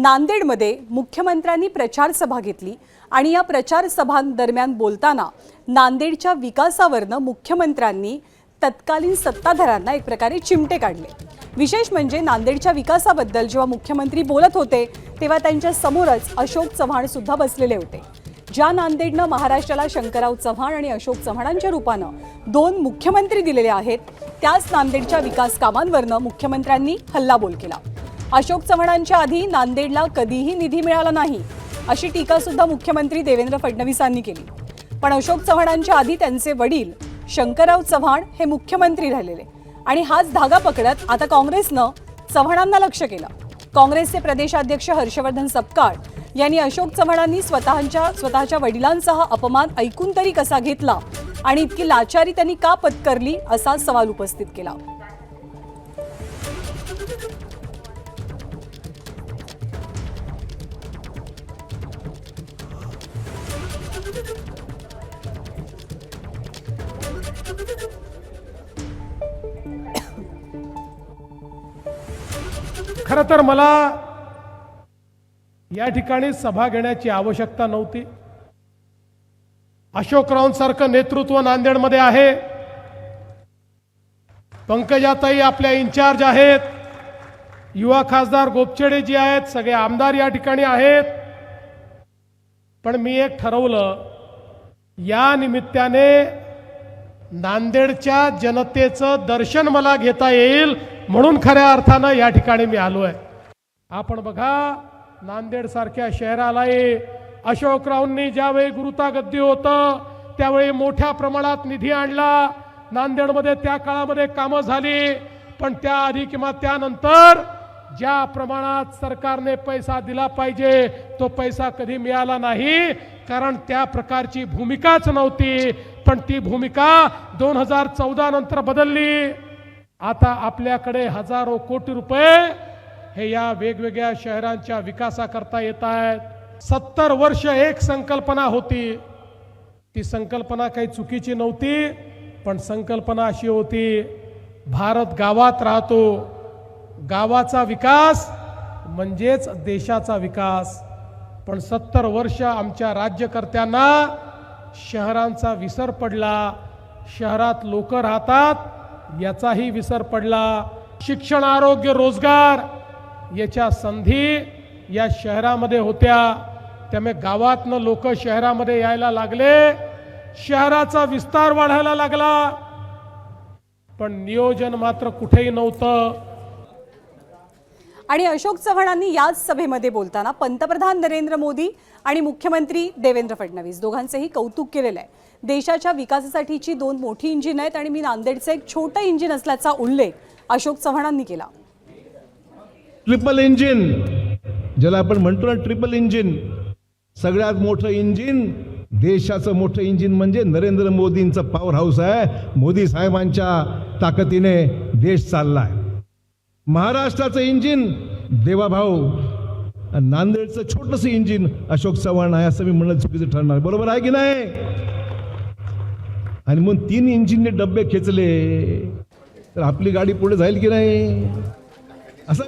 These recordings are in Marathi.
नांदेडमध्ये मुख्यमंत्र्यांनी प्रचार सभा घेतली आणि या प्रचार सभांदरम्यान बोलताना नांदेडच्या विकासावरनं मुख्यमंत्र्यांनी तत्कालीन सत्ताधाऱ्यांना एक प्रकारे चिमटे काढले। विशेष म्हणजे नांदेडच्या विकासाबद्दल जेव्हा मुख्यमंत्री बोलत होते तेव्हा त्यांच्या समोरच अशोक चव्हाण सुद्धा बसलेले होते। ज्या नांदेडनं महाराष्ट्राला शंकरराव चव्हाण आणि अशोक चव्हाणांच्या रूपानं दोन मुख्यमंत्री दिलेले आहेत, त्याच नांदेडच्या विकास कामांवरनं मुख्यमंत्र्यांनी हल्लाबोल केला। अशोक चव्हाणांच्या आधी नांदेडला कधीही निधी मिळाला नाही अशी टीका सुद्धा मुख्यमंत्री देवेंद्र फडणवीसांनी केली। पण अशोक चव्हाणांच्या आधी त्यांचे वडील शंकरराव चव्हाण हे मुख्यमंत्री राहिलेले आणि हाच धागा पकडत आता काँग्रेसनं चव्हाणांना लक्ष्य केलं। काँग्रेसचे प्रदेशाध्यक्ष हर्षवर्धन सपकाळ यांनी अशोक चव्हाणांनी स्वतःच्या वडिलांचा हा अपमान ऐकून तरी कसा घेतला आणि इतकी लाचारी त्यांनी का पत्करली असा सवाल उपस्थित केला। खरं तर मला या ठिकाणी सभा घेण्याची आवश्यकता नव्हती। अशोकरावांसारखं नेतृत्व नांदेडमध्ये आहे, पंकजाताई आपल्या इन्चार्ज आहेत, युवा खासदार गोपचेडे जी आहेत, सगळे आमदार या ठिकाणी आहेत। पण मी एक ठरवलं, या निमित्ताने नांदेडच्या जनतेचं दर्शन मला घेता येईल म्हणून खऱ्या अर्थानं या ठिकाणी मी आलोय। आपण बघा, नांदेड सारख्या शहरालाही अशोकरावांनी ज्यावेळी गुरुतागद्दी होतं त्यावेळी मोठ्या प्रमाणात निधी आणला। नांदेडमध्ये त्या काळामध्ये कामं झाली, पण त्याआधी किंवा त्यानंतर ज्या प्रमाणात सरकारने पैसा दिला पाहिजे तो पैसा कधी मिळाला नाही, कारण त्या प्रकारची भूमिकाच नव्हती। पण ती भूमिका 2014 नंतर बदलली। आता आपल्याकडे हजारो कोटी रुपये हे या वेगवेगळ्या शहरांच्या विकासाकरता येत आहेत। 70 वर्ष एक संकल्पना होती, ती संकल्पना काही चुकीची नव्हती, पण संकल्पना अशी होती, भारत गावात राहतो, गावाचा विकास म्हणजेच देशाचा विकास। पण 70 वर्ष आमच्या राज्यकर्त्यांना शहरांचा विसर पडला, शहरात लोक राहतात याचाही विसर पडला। शिक्षण, आरोग्य, रोजगार याच्या संधी या शहरामध्ये होत्या, त्यामुळे गावातनं लोक शहरामध्ये यायला लागले, शहराचा विस्तार वाढायला लागला, पण नियोजन मात्र कुठेही नव्हतं। आणि अशोक चव्हाणांनी याच सभेमध्ये बोलताना पंतप्रधान नरेंद्र मोदी आणि मुख्यमंत्री देवेंद्र फडणवीस दोघांचेही कौतुक केलेलं आहे। देशाच्या विकासासाठीची दोन मोठी इंजिन आहेत आणि मी नांदेडचं एक छोटं इंजिन असल्याचा उल्लेख अशोक चव्हाणांनी केला। ट्रिपल इंजिन ज्याला आपण म्हणतो ना, ट्रिपल इंजिन, सगळ्यात मोठं इंजिन, देशाचं मोठं इंजिन म्हणजे नरेंद्र मोदींचं पॉवर हाऊस आहे। मोदी साहेबांच्या ताकदीने देश चाललाय। महाराष्ट्राचं इंजिन देवाभाऊ, नांदेडचं छोटंसं इंजिन अशोक चव्हाण आहे असं मी म्हणणं चुकीचं ठरणार, बरोबर आहे की नाही? आणि मग 3 इंजिनने डब्बे खेचले तर आपली गाडी पुढे जाईल की नाही असं।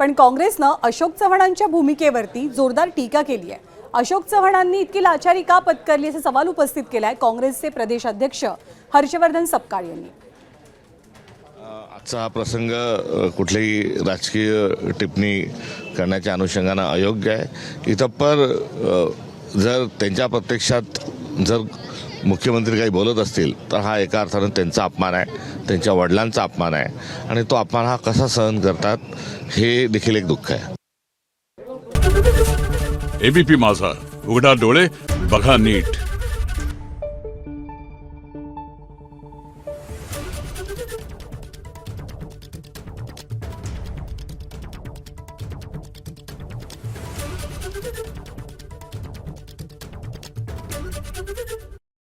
पण काँग्रेसनं अशोक चव्हाणांच्या भूमिकेवरती जोरदार टीका केली आहे। अशोक चव्हाणांनी इतकी लाचारी का पत्करली असा सवाल उपस्थित केलाय काँग्रेसचे प्रदेशाध्यक्ष हर्षवर्धन सपकाळ यांनी। आजचा हा प्रसंग कुठलीही राजकीय टिप्पणी करण्याच्या अनुषंगानं अयोग्य आहे। इतपर जर त्यांच्या प्रत्यक्षात जर मुख्यमंत्री काही बोलत असतील तर हा एका अर्थानं त्यांचा अपमान आहे, त्यांच्या वडिलांचा अपमान आहे आणि तो अपमान हा कसा सहन करतात हे देखील एक दुःख आहे। एबीपी माझा, उघडा डोळे बघा नीट।